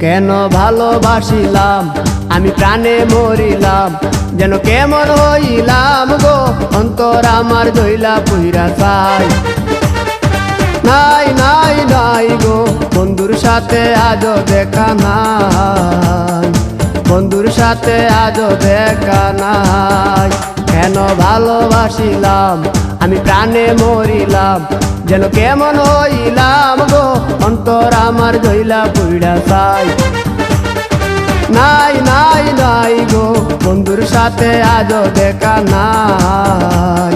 কেন ভালোবাসিলাম আমি প্রাণে মরিলাম, যেন কেমন হইলাম গো অন্তর আমার দইলা পুইরা চাই। নাই নাই নাই গো বন্ধুর সাথে আজও দেখা নাই, বন্ধুর সাথে আজও দেখা নাই। কেন ভালোবাসিলাম আমি প্রাণে মরিলাম, যেন কেমন হইলাম গো অন্তর আমার দইলা পুইরা চাই। নাই নাই নাই গো বন্ধুর সাথে আজও দেখা নাই,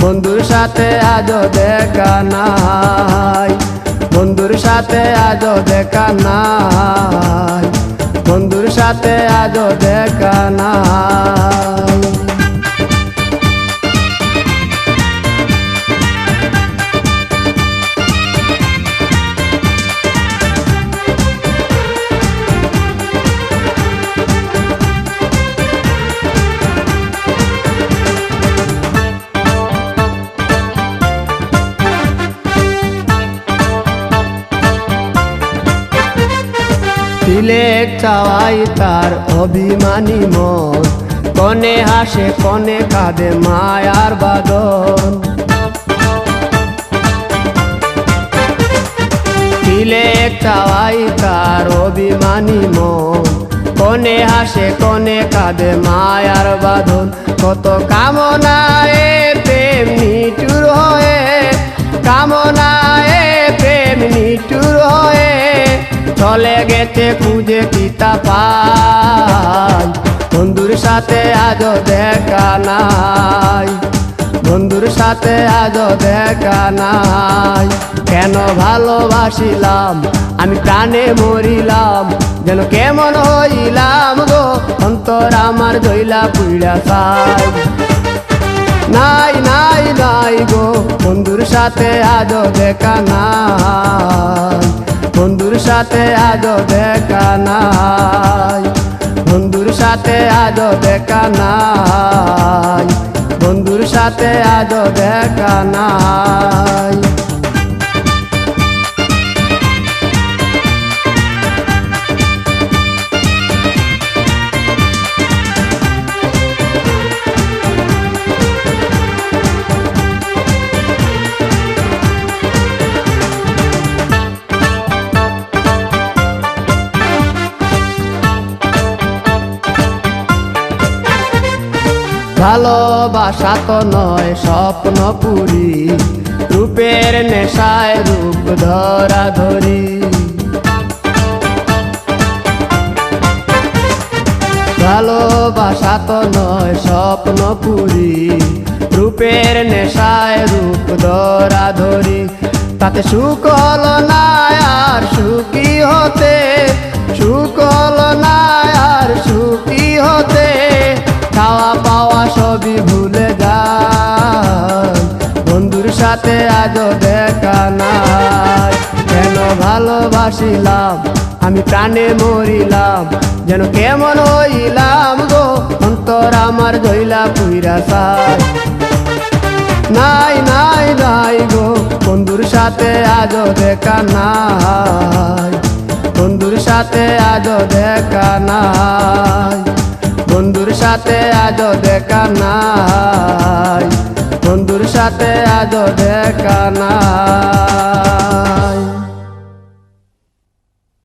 বন্ধুর সাথে আজও দেখা নাই, বন্ধুর সাথে আজও দেখা নাই, বন্ধুর সাথে আজও দেখা নাই। তিলেক চাওয়াই তার অভিমানী মন, কনে হাসে কনে কাঁদে মায়ার বাদন। তিলেক চাওয়াই তার অভিমানী মন, কনে হাসে কনে কাঁদে মায়ার বাঁধন। কত কামনায় প্রেম নিঠুর হয়ে, কামনায় প্রেম নিঠুর হয়ে চলে গেছে খুঁজে কিতা পাই। বন্ধুর সাথে আজও দেখা নাই, বন্ধুর সাথে আজও দেখা নাই। কেন ভালোবাসিলাম আমি প্রাণে মরিলাম, যেন কেমন হইলাম গো অন্তর আমার দইলা পুইরা চাই। নাই নাই নাই গো বন্ধুর সাথে আজও দেখা নাই, বন্ধুর সাথে আজও দেখা নাই, বন্ধুর সাথে আজও দেখা নাই, বন্ধুর সাথে আজও দেখা নাই। ভালোবাসা তো নয় স্বপ্ন পুরি, রূপের নেশায় রূপ ধরা ধরি। ভালোবাসা তো নয় স্বপ্ন পুরি, রূপের নেশায় রূপ ধরা ধরি। তাতে সুখ হলো না আর সুখী হতে, সুখ হলো না আর সুখী হতে। খাওয়া পাওয়া সবই ভুলে যায়, বন্ধুর সাথে আজও দেখা নাই। কেন ভালোবাসিলাম আমি প্রাণে মরিলাম, যেন কেমন হইলাম গো অন্তর আমার দইলা পুইরা চাই। নাই নাই নাই গো বন্ধুর সাথে আজও দেখা নাই, বন্ধুর সাথে আজও দেখা নাই, বন্ধুর সাথে আজও দেখা নাই, বন্ধুর সাথে আজও দেখা নাই।